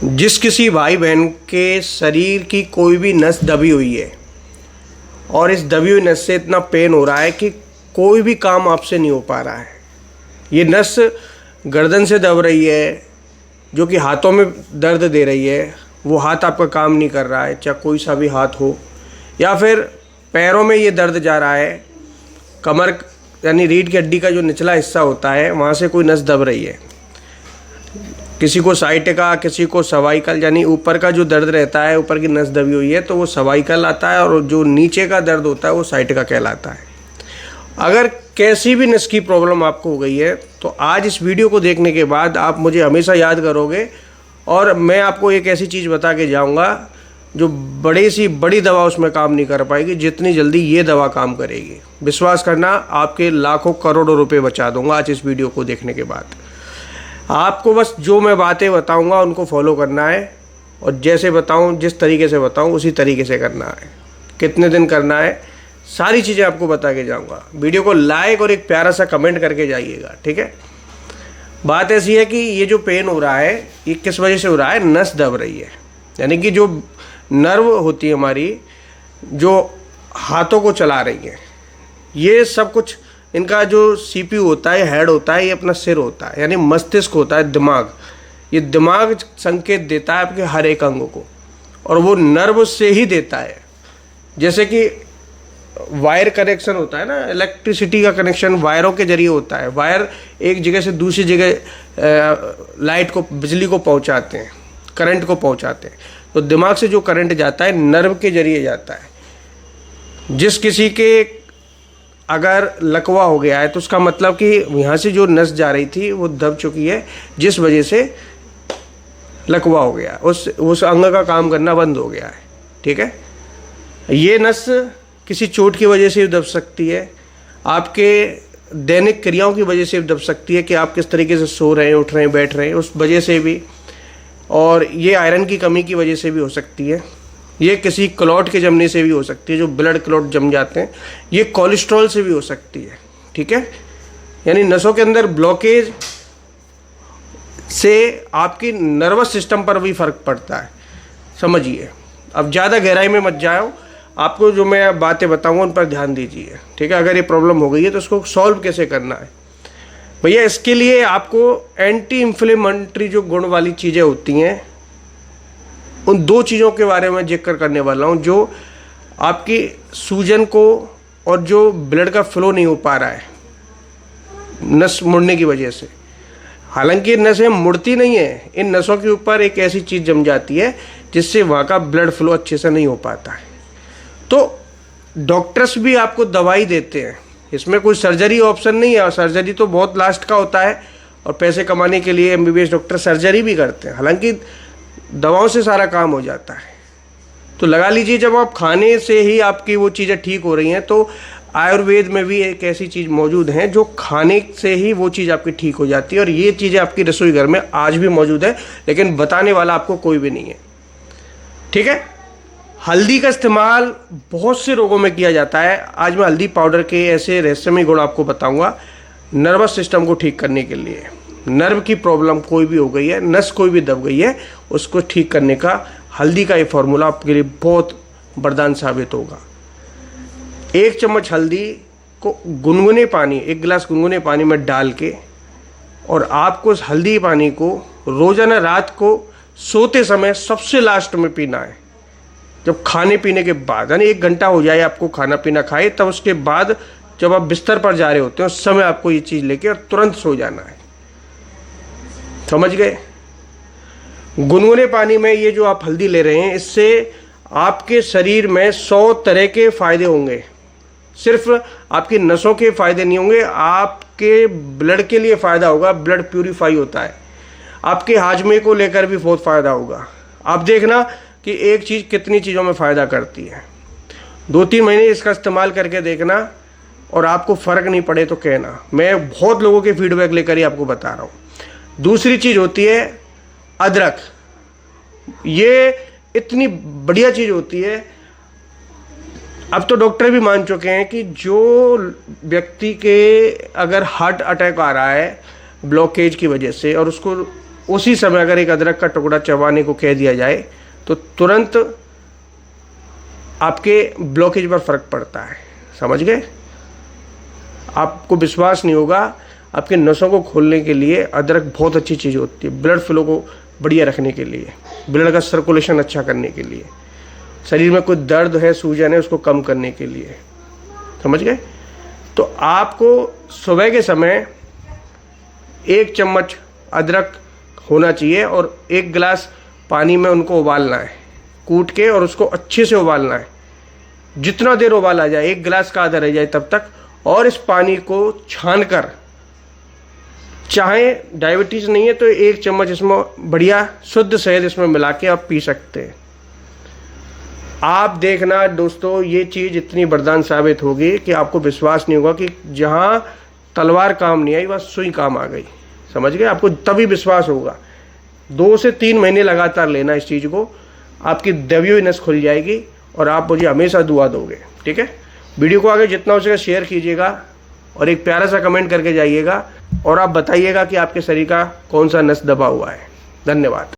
जिस किसी भाई बहन के शरीर की कोई भी नस दबी हुई है और इस दबी हुई नस से इतना पेन हो रहा है कि कोई भी काम आपसे नहीं हो पा रहा है। ये नस गर्दन से दब रही है, जो कि हाथों में दर्द दे रही है। वो हाथ आपका काम नहीं कर रहा है, चाहे कोई सा भी हाथ हो, या फिर पैरों में ये दर्द जा रहा है। कमर यानी रीढ़ की हड्डी का जो निचला हिस्सा होता है, वहाँ से कोई नस दब रही है। किसी को साइटिका, किसी को सर्वाइकल, यानी ऊपर का जो दर्द रहता है, ऊपर की नस दबी हुई है तो वो सर्वाइकल आता है, और जो नीचे का दर्द होता है वो साइटिका कहलाता है। अगर कैसी भी नस की प्रॉब्लम आपको हो गई है तो आज इस वीडियो को देखने के बाद आप मुझे हमेशा याद करोगे, और मैं आपको एक ऐसी चीज़ बता के जाऊँगा जो बड़ी दवा उसमें काम नहीं कर पाएगी जितनी जल्दी ये दवा काम करेगी। विश्वास करना, आपके लाखों करोड़ों रुपए बचा दूंगा आज इस वीडियो को देखने के बाद। आपको बस जो मैं बातें बताऊंगा उनको फॉलो करना है, और जैसे बताऊं, जिस तरीके से बताऊं उसी तरीके से करना है। कितने दिन करना है, सारी चीज़ें आपको बता के जाऊंगा। वीडियो को लाइक और एक प्यारा सा कमेंट करके जाइएगा, ठीक है। बात ऐसी है कि ये जो पेन हो रहा है ये किस वजह से हो रहा है, नस दब रही है। यानी कि जो नर्व होती है हमारी, जो हाथों को चला रही है, ये सब कुछ इनका जो सीपीयू होता है, हेड होता है, ये अपना सिर होता है, यानी मस्तिष्क होता है, दिमाग। ये दिमाग संकेत देता है आपके हर एक अंग को, और वो नर्व से ही देता है। जैसे कि वायर कनेक्शन होता है ना, इलेक्ट्रिसिटी का कनेक्शन वायरों के जरिए होता है। वायर एक जगह से दूसरी जगह लाइट को, बिजली को पहुंचाते हैं, करंट को पहुंचाते हैं। तो दिमाग से जो करंट जाता है नर्व के जरिए जाता है। जिस किसी के अगर लकवा हो गया है तो उसका मतलब कि यहाँ से जो नस जा रही थी वो दब चुकी है, जिस वजह से लकवा हो गया, उस अंग का काम करना बंद हो गया है, ठीक है। ये नस किसी चोट की वजह से भी दब सकती है, आपके दैनिक क्रियाओं की वजह से भी दब सकती है कि आप किस तरीके से सो रहे हैं, उठ रहे हैं, बैठ रहे हैं, उस वजह से भी। और ये आयरन की कमी की वजह से भी हो सकती है। ये किसी क्लॉट के जमने से भी हो सकती है, जो ब्लड क्लॉट जम जाते हैं। ये कोलेस्ट्रॉल से भी हो सकती है, ठीक है। यानी नसों के अंदर ब्लॉकेज से आपकी नर्वस सिस्टम पर भी फर्क पड़ता है, समझिए। अब ज़्यादा गहराई में मत जाओ, आपको जो मैं बातें बताऊंगा उन पर ध्यान दीजिए, ठीक है। अगर ये प्रॉब्लम हो गई है तो उसको सॉल्व कैसे करना है भैया, इसके लिए आपको एंटी इन्फ्लेमेटरी जो गुण वाली चीज़ें होती हैं, उन दो चीज़ों के बारे में जिक्र करने वाला हूँ, जो आपकी सूजन को और जो ब्लड का फ्लो नहीं हो पा रहा है नस मुड़ने की वजह से। हालांकि नसें मुड़ती नहीं है, इन नसों के ऊपर एक ऐसी चीज़ जम जाती है जिससे वहाँ का ब्लड फ्लो अच्छे से नहीं हो पाता है। तो डॉक्टर्स भी आपको दवाई देते हैं, इसमें कोई सर्जरी ऑप्शन नहीं है। सर्जरी तो बहुत लास्ट का होता है, और पैसे कमाने के लिए एमबीबीएस डॉक्टर सर्जरी भी करते हैं। हालांकि दवाओं से सारा काम हो जाता है। तो लगा लीजिए, जब आप खाने से ही आपकी वो चीज़ें ठीक हो रही हैं, तो आयुर्वेद में भी एक ऐसी चीज़ मौजूद है जो खाने से ही वो चीज़ आपकी ठीक हो जाती है। और ये चीज़ें आपकी रसोई घर में आज भी मौजूद है, लेकिन बताने वाला आपको कोई भी नहीं है, ठीक है। हल्दी का इस्तेमाल बहुत से रोगों में किया जाता है। आज मैं हल्दी पाउडर के ऐसे रहस्यमय गुण आपको बताऊँगा नर्वस सिस्टम को ठीक करने के लिए। नर्व की प्रॉब्लम कोई भी हो गई है, नस कोई भी दब गई है, उसको ठीक करने का हल्दी का ये फॉर्मूला आपके लिए बहुत वरदान साबित होगा। 1 चम्मच हल्दी को गुनगुने पानी, 1 गिलास गुनगुने पानी में डाल के, और आपको उस हल्दी पानी को रोजाना रात को सोते समय सबसे लास्ट में पीना है, जब खाने पीने के बाद। यानी 1 घंटा हो जाए आपको खाना पीना खाए, तब उसके बाद जब आप बिस्तर पर जा रहे होते हैं उस समय आपको ये चीज़ लेके और तुरंत सो जाना है, समझ गए। गुनगुने पानी में ये जो आप हल्दी ले रहे हैं, इससे आपके शरीर में 100 तरह के फायदे होंगे। सिर्फ आपकी नसों के फायदे नहीं होंगे, आपके ब्लड के लिए फ़ायदा होगा, ब्लड प्यूरिफाई होता है। आपके हाजमे को लेकर भी बहुत फ़ायदा होगा। आप देखना कि एक चीज़ कितनी चीज़ों में फ़ायदा करती है। 2-3 महीने इसका इस्तेमाल करके देखना, और आपको फ़र्क नहीं पड़े तो कहना। मैं बहुत लोगों के फीडबैक लेकर ही आपको बता रहा हूँ। दूसरी चीज़ होती है अदरक। ये इतनी बढ़िया चीज़ होती है, अब तो डॉक्टर भी मान चुके हैं कि जो व्यक्ति के अगर हार्ट अटैक आ रहा है ब्लॉकेज की वजह से, और उसको उसी समय अगर एक अदरक का टुकड़ा चबाने को कह दिया जाए तो तुरंत आपके ब्लॉकेज पर फर्क पड़ता है। समझ गए? आपको विश्वास नहीं होगा, आपके नसों को खोलने के लिए अदरक बहुत अच्छी चीज़ होती है। ब्लड फ्लो को बढ़िया रखने के लिए, ब्लड का सर्कुलेशन अच्छा करने के लिए, शरीर में कोई दर्द है, सूजन है, उसको कम करने के लिए। समझ गए? तो आपको सुबह के समय 1 चम्मच अदरक होना चाहिए और 1 गिलास पानी में उनको उबालना है, कूट के, और उसको अच्छे से उबालना है। जितना देर उबाला जाए, 1 गिलास का आधा रह जाए तब तक। और इस पानी को छानकर, चाहे डायबिटीज़ नहीं है तो 1 चम्मच इसमें बढ़िया शुद्ध शहद इसमें मिला के आप पी सकते हैं। आप देखना दोस्तों, ये चीज़ इतनी वरदान साबित होगी कि आपको विश्वास नहीं होगा कि जहाँ तलवार काम नहीं आई वहाँ सुई काम आ गई। समझ गए? आपको तभी विश्वास होगा। 2 से 3 महीने लगातार लेना इस चीज़ को, आपकी दबी हुई नस खुल जाएगी और आप मुझे हमेशा दुआ दोगे। ठीक है? वीडियो को आगे जितना हो सके शेयर कीजिएगा और एक प्यारा सा कमेंट करके जाइएगा और आप बताइएगा कि आपके शरीर का कौन सा नस दबा हुआ है। धन्यवाद।